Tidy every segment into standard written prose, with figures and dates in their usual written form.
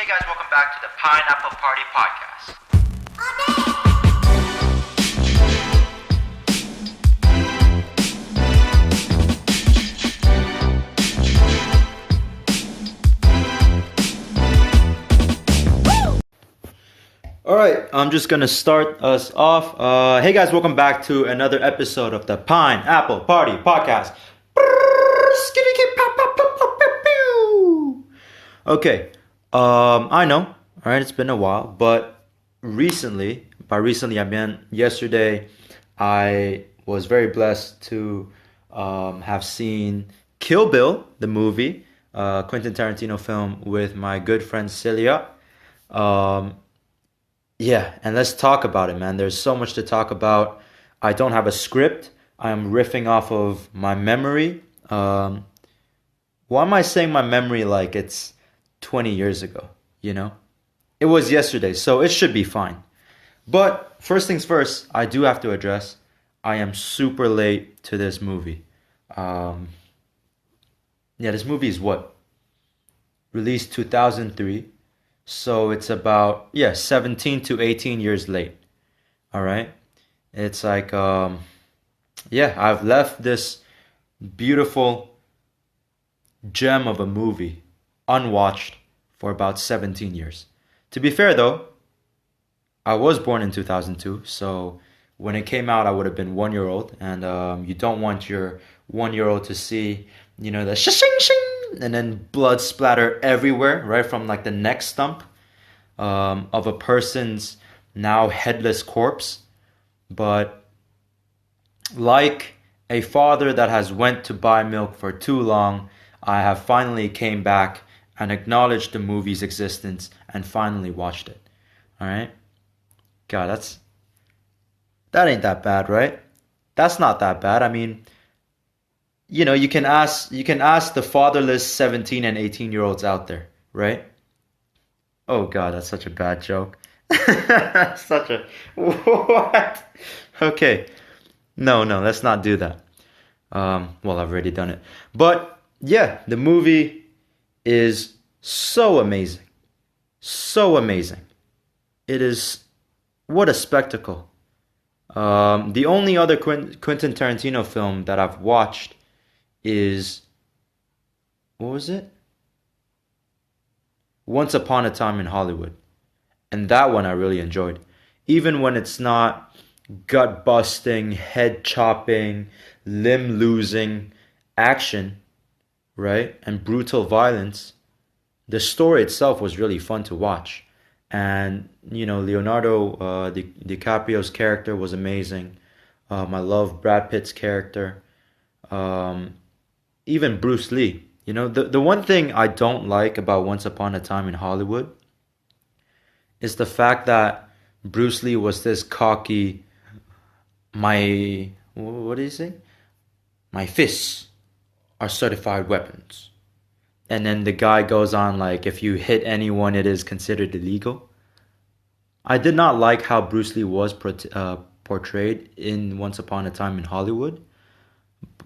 guys, welcome back to the Pineapple Party Podcast. All right, I'm just gonna start us off. Hey guys, welcome back to another episode of the Pineapple Party Podcast. Okay, I know, all right, it's been a while, but by recently I mean yesterday, I was very blessed to have seen Kill Bill, the movie, Quentin Tarantino film with my good friend Celia. Um, yeah, and let's talk about it, man. There's so much to talk about. I don't have a script. I'm riffing off of my memory. Why am I saying my memory like it's 20 years ago? You know? It was yesterday, so it should be fine. But first things first, I do have to address I am super late to this movie. Um, yeah, this movie is what? Released 2003. So it's about, yeah, 17 to 18 years late. All right? It's like, yeah, I've left this beautiful gem of a movie unwatched for about 17 years. To be fair though, I was born in 2002, so when it came out, I would have been 1 year old, and you don't want your 1 year old to see, the shing shing, and then blood splatter everywhere, right from like the neck stump of a person's now headless corpse. But like a father that has went to buy milk for too long, I have finally came back and acknowledged the movie's existence and finally watched it. All right? God, that ain't that bad, right? That's not that bad. I mean, you can ask the fatherless 17 and 18-year-olds out there, right? Oh God, that's such a bad joke. Such a what? Okay. No, let's not do that. Well, I've already done it. But yeah, the movie is so amazing. So amazing. It is what a spectacle. The only other Quentin Tarantino film that I've watched is what was it? Once Upon a Time in Hollywood. And that one I really enjoyed. Even when it's not gut busting, head chopping, limb losing action, right? And brutal violence, the story itself was really fun to watch. And, Leonardo DiCaprio's character was amazing. I love Brad Pitt's character. Um, Even Bruce Lee. The one thing I don't like about Once Upon a Time in Hollywood is the fact that Bruce Lee was this cocky, what did he say? My fists are certified weapons. And then the guy goes on like, if you hit anyone, it is considered illegal. I did not like how Bruce Lee was portrayed in Once Upon a Time in Hollywood,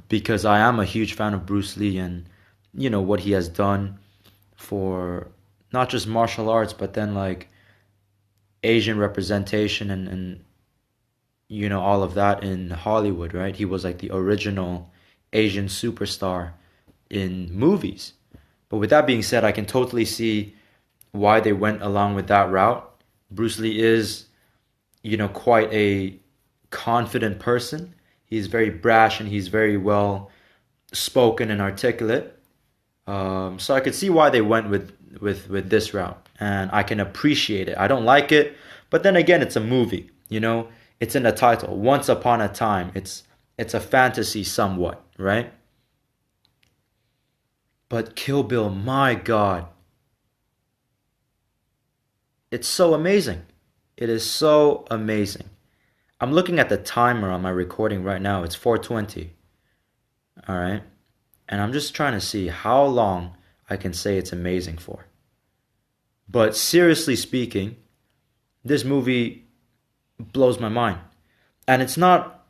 because I am a huge fan of Bruce Lee and, what he has done for not just martial arts, but then like Asian representation and all of that in Hollywood, right? He was like the original Asian superstar in movies. But with that being said, I can totally see why they went along with that route. Bruce Lee is, quite a confident person. He's very brash and he's very well spoken and articulate. So I could see why they went with this route, and I can appreciate it. I don't like it, but then again, it's a movie. It's in the title. Once Upon a Time. It's a fantasy somewhat, right? But Kill Bill, my God, it's so amazing. It is so amazing. I'm looking at the timer on my recording right now. It's 4:20. All right. And I'm just trying to see how long I can say it's amazing for. But seriously speaking, this movie blows my mind. And it's not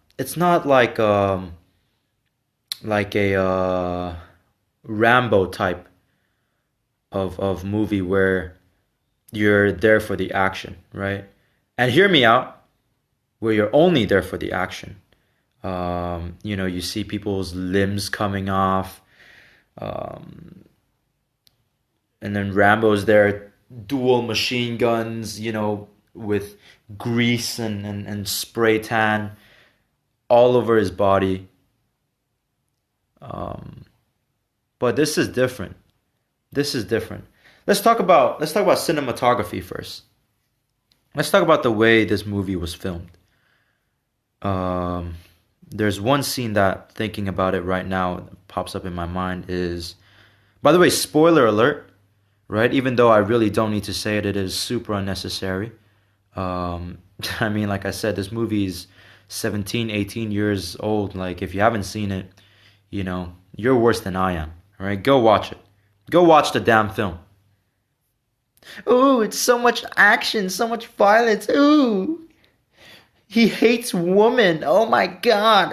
like a Rambo type of movie where you're there for the action, right? And hear me out, where you're only there for the action. You see people's limbs coming off, um, and then Rambo's there, dual machine guns, with grease and spray tan all over his body. Um, but this is different. This is different. Let's talk about cinematography first. Let's talk about the way this movie was filmed. Um, there's one scene that, thinking about it right now, pops up in my mind is, by the way, spoiler alert, right? Even though I really don't need to say it, it is super unnecessary. Um, I mean, like I said, this movie is 17, 18 years old. Like, if you haven't seen it, you're worse than I am. All right, go watch it. Go watch the damn film. Ooh, it's so much action, so much violence. Ooh, he hates women. Oh my god.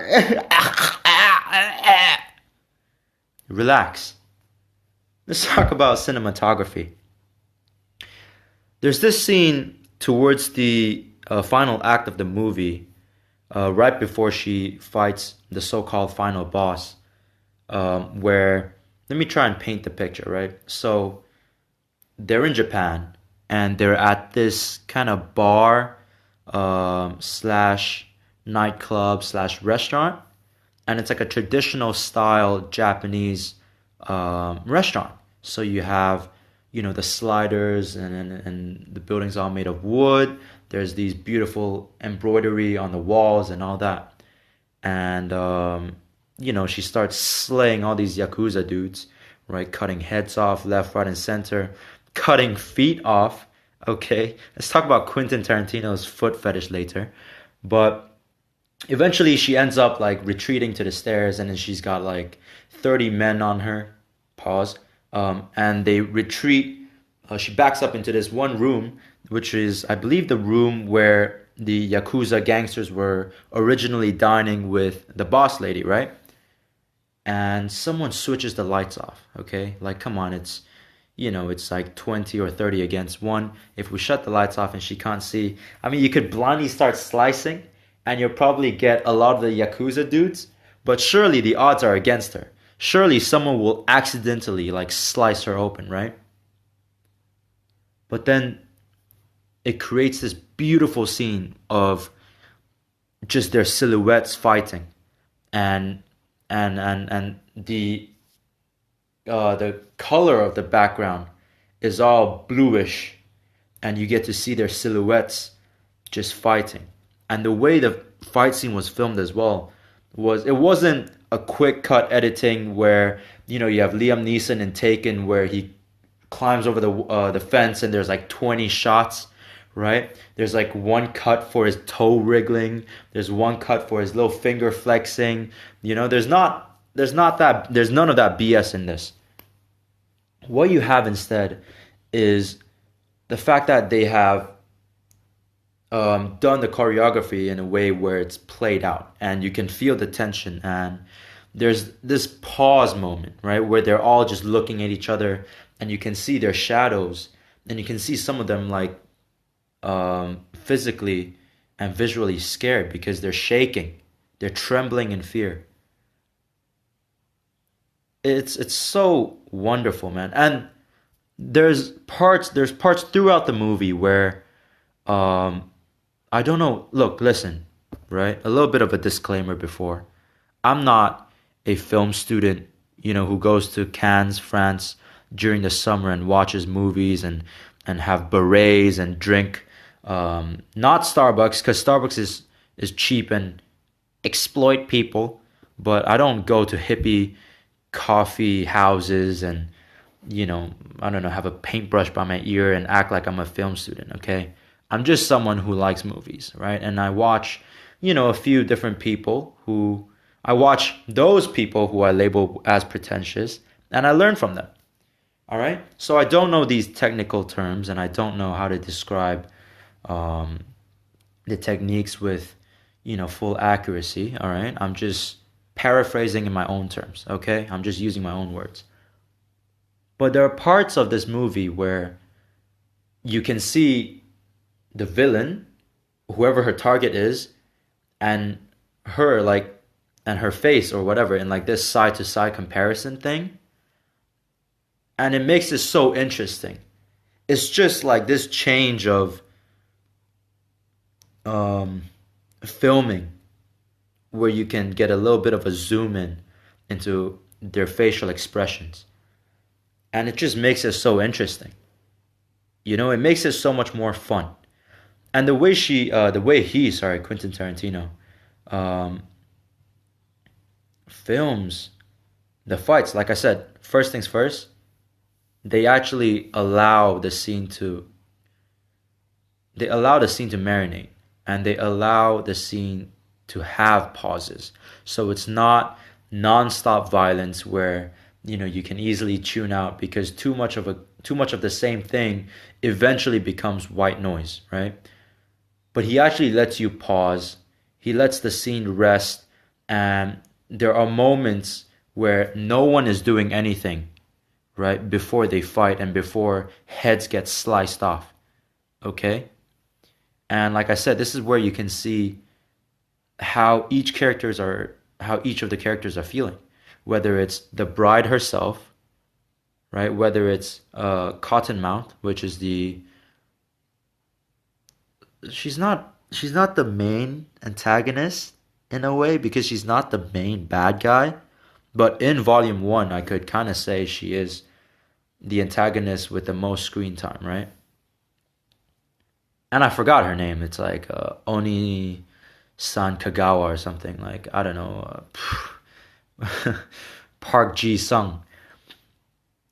Relax. Let's talk about cinematography. There's this scene towards the final act of the movie, right before she fights the so-called final boss, where, let me try and paint the picture, right? So they're in Japan and they're at this kind of bar, slash nightclub slash restaurant, and it's like a traditional style Japanese restaurant. So you have, the sliders, and the building's all made of wood. There's these beautiful embroidery on the walls and all that. And she starts slaying all these yakuza dudes, right? Cutting heads off left, right, and center, cutting feet off. Okay, let's talk about Quentin Tarantino's foot fetish later. But eventually she ends up like retreating to the stairs, and then she's got like 30 men on her. Pause. And they retreat. She backs up into this one room, which is, I believe, the room where the Yakuza gangsters were originally dining with the boss lady, right? And someone switches the lights off, okay? Like, come on, it's like 20 or 30 against one. If we shut the lights off and she can't see, I mean, you could blindly start slicing and you'll probably get a lot of the Yakuza dudes, but surely the odds are against her. Surely someone will accidentally like slice her open, right? But then it creates this beautiful scene of just their silhouettes fighting, and and the color of the background is all bluish, and you get to see their silhouettes just fighting. And the way the fight scene was filmed as well it wasn't a quick cut editing where you have Liam Neeson in Taken where he climbs over the fence and there's like 20 shots, right? There's like one cut for his toe wriggling. There's one cut for his little finger flexing. There's none of that BS in this. What you have instead is the fact that they have done the choreography in a way where it's played out and you can feel the tension, and there's this pause moment, right, where they're all just looking at each other and you can see their shadows, and you can see some of them like physically and visually scared because they're shaking, they're trembling in fear. It's so wonderful, man. And there's parts throughout the movie where um I don't know. Look, listen, right? A little bit of a disclaimer before. I'm not a film student, who goes to Cannes, France during the summer and watches movies and have berets and drink. Not Starbucks, because Starbucks is cheap and exploit people. But I don't go to hippie coffee houses and I don't know, have a paintbrush by my ear and act like I'm a film student, okay? I'm just someone who likes movies, right? And I watch, a few different people who I watch those people who I label as pretentious, and I learn from them. All right? So I don't know these technical terms, and I don't know how to describe um, the techniques with, full accuracy. All right? I'm just paraphrasing in my own terms, okay? I'm just using my own words. But there are parts of this movie where you can see the villain, whoever her target is, and her like and her face or whatever in like this side to side comparison thing, and it makes it so interesting. It's just like this change of um, filming where you can get a little bit of a zoom in into their facial expressions, and it just makes it so interesting. It makes it so much more fun. And the way he, sorry, Quentin Tarantino, um, films the fights. Like I said, first things first, they actually allow the scene to marinate, and they allow the scene to have pauses. So it's not non-stop violence where you can easily tune out because too much of the same thing eventually becomes white noise, right? But he actually lets you pause. He lets the scene rest, and there are moments where no one is doing anything, right? Before they fight and before heads get sliced off. Okay? And like I said, this is where you can see how each of the characters are feeling. Whether it's the bride herself, right? Whether it's Cottonmouth, which is the she's not the main antagonist in a way because she's not the main bad guy. But in volume one, I could kind of say she is the antagonist with the most screen time, right? And I forgot her name. It's like Oni San Kagawa or something. Like, I don't know. Park Ji Sung.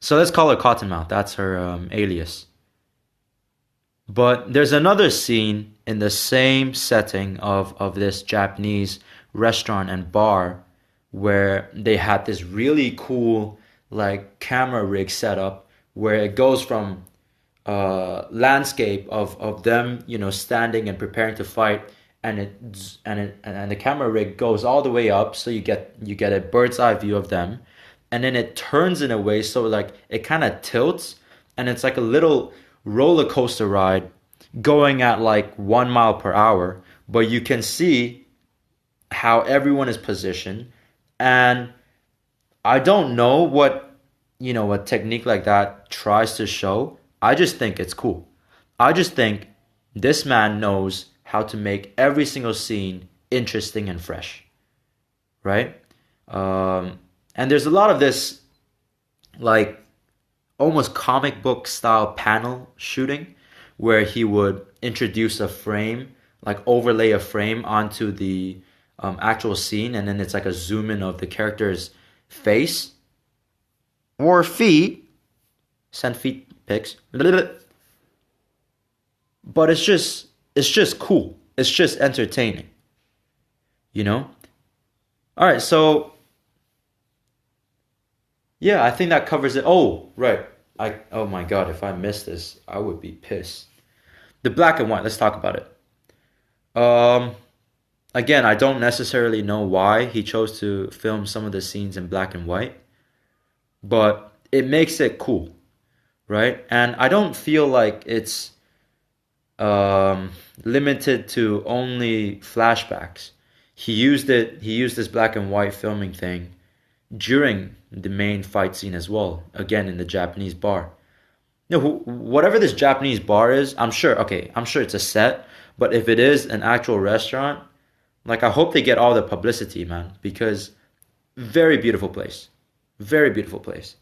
So let's call her Cottonmouth. That's her alias. But there's another scene in the same setting of this Japanese restaurant and bar where they had this really cool like camera rig setup where it goes from landscape of them, standing and preparing to fight, and the camera rig goes all the way up, so you get a bird's eye view of them, and then it turns in a way so like it kind of tilts, and it's like a little roller coaster ride going at like 1 mile per hour, but you can see how everyone is positioned, and I don't know what technique like that tries to show. I just think it's cool. I just think this man knows how to make every single scene interesting and fresh, right? And there's a lot of this like almost comic book style panel shooting where he would introduce a frame, like overlay a frame onto the actual scene, and then it's like a zoom in of the character's face or feet, send feet pics. But it's just cool. It's just entertaining, you know? All right, so yeah, I think that covers it. Oh, right. Oh my God, if I missed this, I would be pissed. The black and white, let's talk about it. Um Again, I don't necessarily know why he chose to film some of the scenes in black and white, but it makes it cool, right? And I don't feel like it's limited to only flashbacks. He used this black and white filming thing during the main fight scene as well, again in the Japanese bar. Whatever this Japanese bar is, I'm sure it's a set, but if it is an actual restaurant, like I hope they get all the publicity, man, because very beautiful place. Very beautiful place.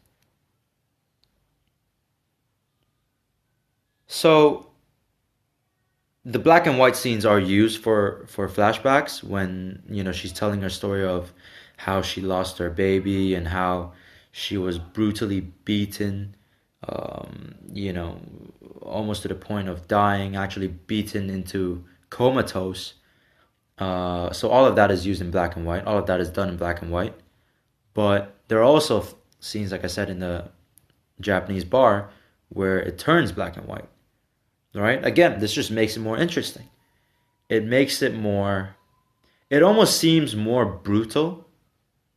So the black and white scenes are used for flashbacks when she's telling her story of how she lost her baby and how she was brutally beaten, almost to the point of dying, actually beaten into comatose. So all of that is used in black and white. All of that is done in black and white. But there are also scenes, like I said, in the Japanese bar where it turns black and white. All right. Again, this just makes it more interesting. It makes it more. It almost seems more brutal,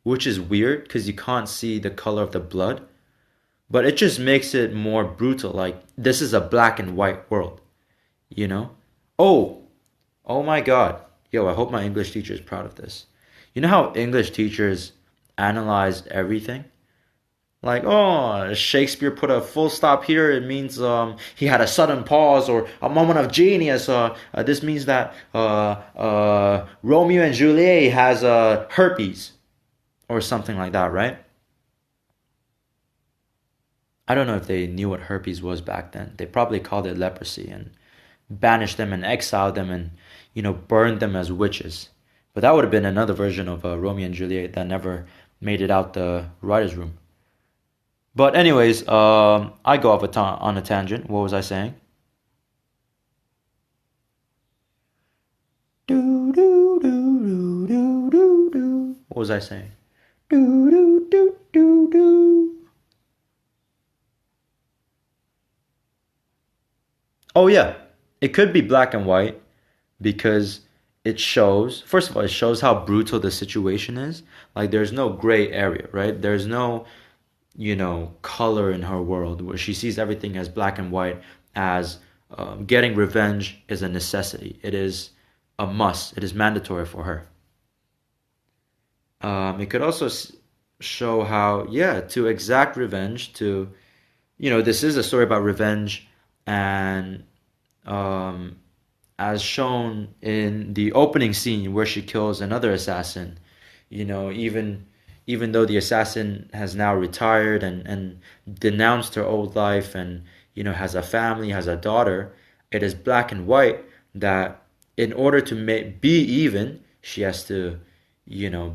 which is weird because you can't see the color of the blood. but it just makes it more brutal. Like this is a black and white world, you know? Oh, oh my God. Yo, I hope my English teacher is proud of this. You know how English teachers analyze everything? Like, oh, Shakespeare put a full stop here. It means he had a sudden pause or a moment of genius. This means that Romeo and Juliet has herpes or something like that, right? I don't know if they knew what herpes was back then. They probably called it leprosy and banished them and exiled them and, burned them as witches. But that would have been another version of Romeo and Juliet that never made it out the writer's room. But anyways, I go off on a tangent. What was I saying? Do do do do do do do. What was I saying? Do do do do do. Oh yeah, it could be black and white because it shows. First of all, it shows how brutal the situation is. Like there's no gray area, right? There's no color in her world where she sees everything as black and white, as getting revenge is a necessity. It is a must. It is mandatory for her. It could also show how, yeah, to exact revenge, this is a story about revenge, and um, as shown in the opening scene where she kills another assassin, even though the assassin has now retired and denounced her old life and has a family, has a daughter, it is black and white that in order to be even, she has to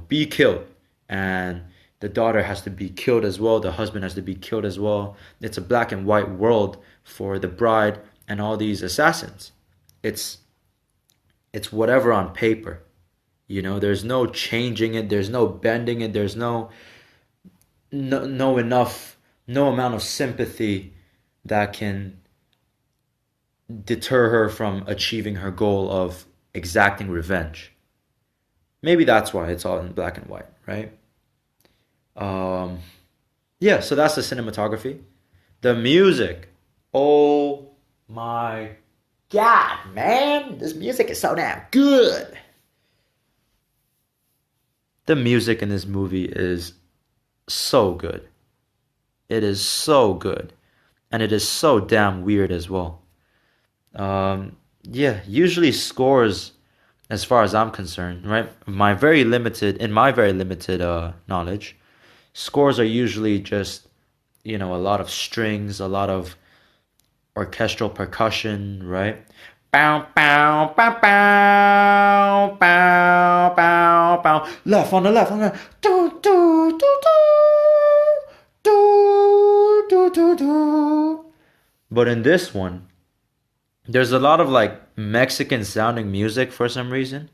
be killed, and the daughter has to be killed as well, the husband has to be killed as well. It's a black and white world for the bride and all these assassins. It's it's whatever on paper. There's no changing it, there's no bending it, there's no amount of sympathy that can deter her from achieving her goal of exacting revenge. Maybe that's why it's all in black and white, right? Um, yeah, so that's the cinematography. The music. Oh my God, man. This music is so damn good. The music in this movie is so good. It is so good. And it is so damn weird as well. Yeah, usually scores, as far as I'm concerned, right? In my very limited knowledge, scores are usually just, a lot of strings, a lot of orchestral percussion, right? Bow, bow, bow, bow, bow, bow, bow. Left on the left, on the do, do, do, do, do, do, do, do. But in this one, there's a lot of like Mexican sounding music for some reason.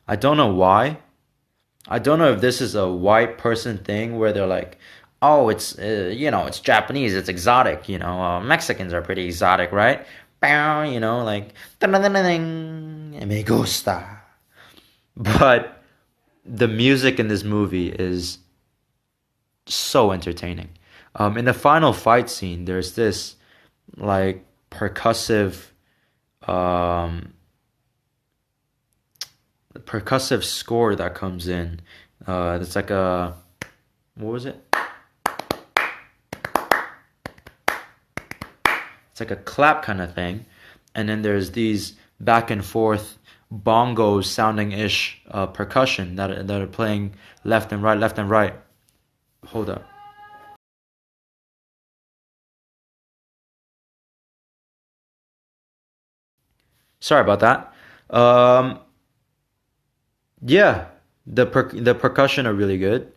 I don't know why. I don't know if this is a white person thing where they're like, oh, it's Japanese, it's exotic, Mexicans are pretty exotic, right? Bow, like, me gusta. But the music in this movie is so entertaining. In the final fight scene, there's this like um, percussive score that comes in. It's like what was it? It's like a clap kind of thing, and then there's these back and forth bongos sounding ish percussion that are playing left and right, left and right. Hold up. Sorry about that. Um, yeah, the percussion are really good.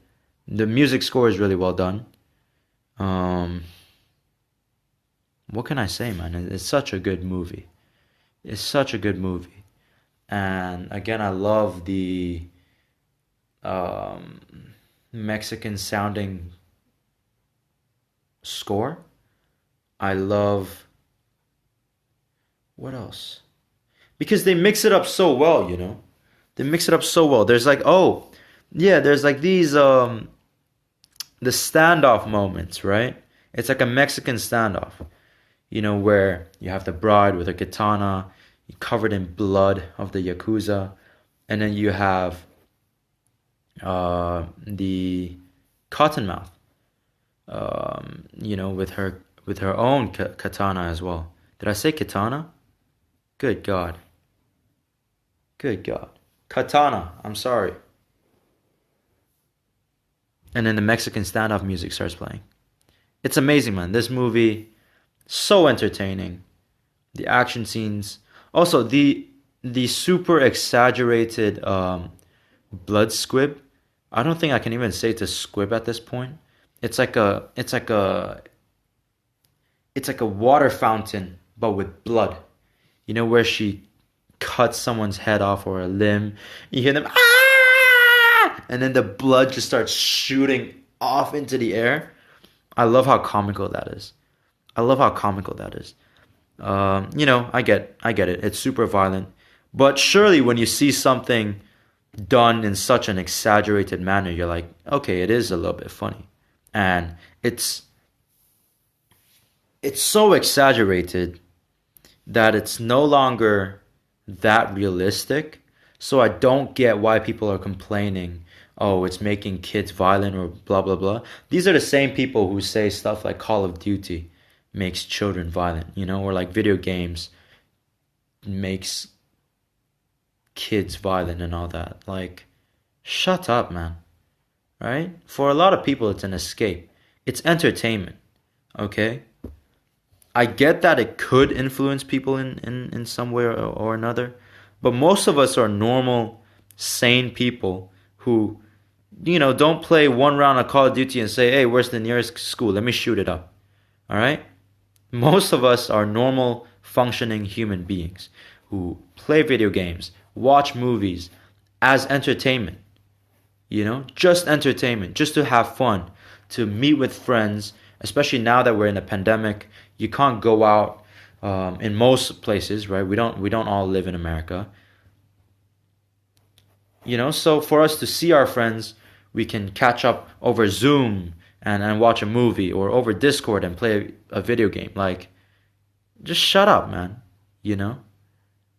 The music score is really well done. Um, what can I say, man? It's such a good movie. It's such a good movie. And again, I love the um, Mexican sounding score. I love what else? Because they mix it up so well. They mix it up so well. There's like, yeah, there's like these the standoff moments, right? It's like a Mexican standoff, where you have the bride with a katana covered in blood of the Yakuza, and then you have the Cottonmouth, with her own katana as well. Did I say katana? Good God. Good God. Katana, I'm sorry. And then the Mexican standoff music starts playing. It's amazing, man. This movie, so entertaining. The action scenes, also the super exaggerated blood squib. I don't think I can even say it's a squib at this point. It's like a water fountain, but with blood. Where she cuts someone's head off or a limb. You hear them, ah! And then the blood just starts shooting off into the air. I love how comical that is. I love how comical that is. I get it. It's super violent. But surely when you see something done in such an exaggerated manner, you're like, okay, it is a little bit funny. And it's so exaggerated that it's no longer that realistic. So I don't get why people are complaining, oh, it's making kids violent or blah, blah, blah. These are the same people who say stuff like Call of Duty makes children violent, or like video games makes kids violent and all that. Like, shut up, man. Right? For a lot of people, it's an escape. It's entertainment. Okay? I get that it could influence people in some way or another, but most of us are normal, sane people who, don't play one round of Call of Duty and say, hey, where's the nearest school? Let me shoot it up. All right? Most of us are normal, functioning human beings who play video games, watch movies as entertainment, just entertainment, just to have fun, to meet with friends, especially now that we're in a pandemic. You can't go out in most places, right? We don't all live in America. So for us to see our friends, we can catch up over Zoom and watch a movie, or over Discord and play a video game. Like, just shut up, man.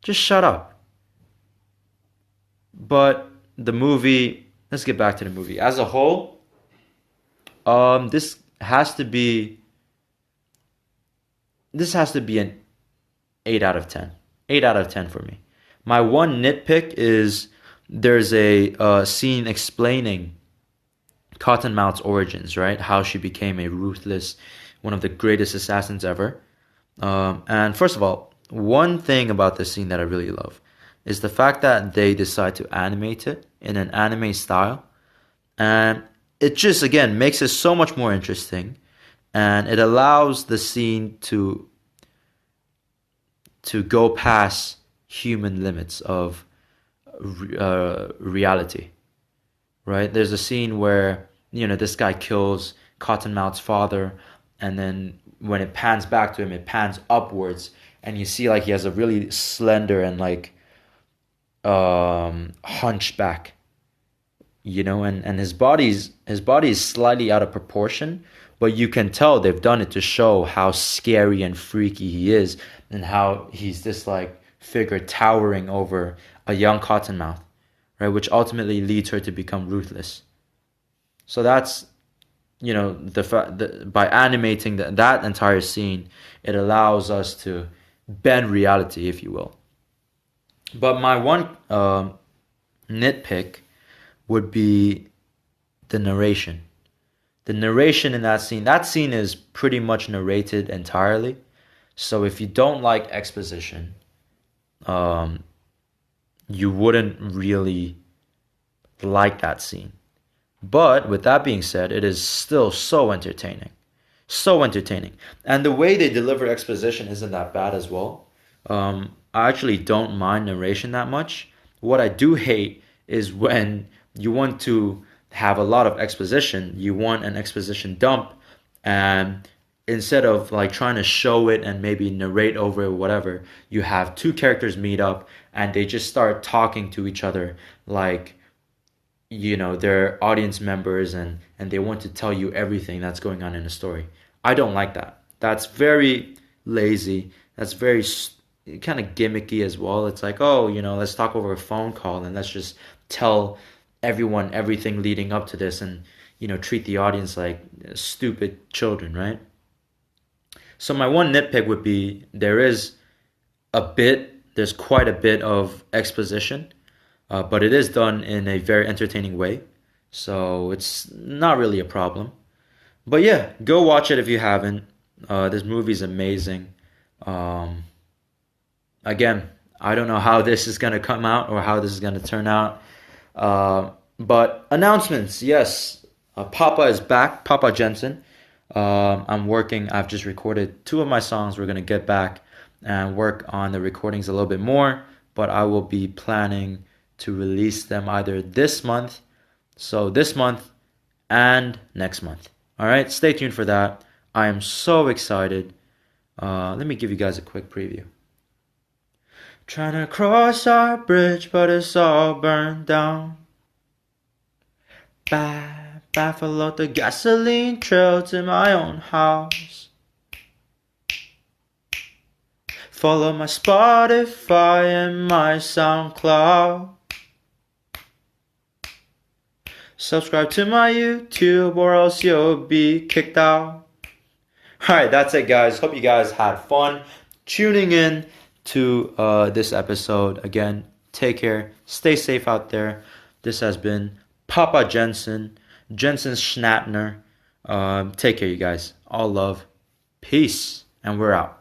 Just shut up. But the movie, let's get back to the movie. As a whole, this has to be an 8 out of 10. 8 out of 10 for me. My one nitpick is there's a scene explaining Cottonmouth's origins, right? How she became a ruthless, one of the greatest assassins ever. And first of all, one thing about this scene that I really love is the fact that they decide to animate it in an anime style. And it just, again, makes it so much more interesting. And it allows the scene to go past human limits of reality, right? There's a scene where, this guy kills Cottonmouth's father, and then when it pans back to him, it pans upwards, and you see like he has a really slender and like hunchback, and his body is slightly out of proportion, but you can tell they've done it to show how scary and freaky he is, and how he's this like figure towering over a young Cottonmouth, right? Which ultimately leads her to become ruthless. So that's, the fact that by animating that entire scene, it allows us to bend reality, if you will. But my one nitpick would be the narration. The narration in that scene is pretty much narrated entirely. So if you don't like exposition, you wouldn't really like that scene. But with that being said, it is still so entertaining. So entertaining. And the way they deliver exposition isn't that bad as well. I actually don't mind narration that much. What I do hate is when you want to have a lot of exposition, you want an exposition dump, and instead of like trying to show it and maybe narrate over it or whatever, you have two characters meet up and they just start talking to each other like, they're audience members, and they want to tell you everything that's going on in the story. I don't like that. That's very lazy. That's very kind of gimmicky as well. It's like, oh, let's talk over a phone call and let's just tell everyone everything leading up to this and, treat the audience like stupid children, right? So my one nitpick would be there's quite a bit of exposition, but it is done in a very entertaining way. So it's not really a problem. But yeah, go watch it if you haven't. This movie's amazing. Um, Again, I don't know how this is gonna come out or how this is gonna turn out. But announcements, yes. Papa is back, Papa Jensen. I'm working. I've just recorded two of my songs. We're gonna get back and work on the recordings a little bit more. But I will be planning to release them either this month and next month. All right, stay tuned for that. I am so excited. Let me give you guys a quick preview. Trying to cross our bridge, but it's all burned down. Follow the gasoline trail to my own house. Follow my Spotify and my SoundCloud. Subscribe to my YouTube or else you'll be kicked out. Alright, that's it, guys. Hope you guys had fun tuning in to this episode. Again, take care. Stay safe out there. This has been Papa Jensen Schnattner. Take care, you guys. All love. Peace. And we're out.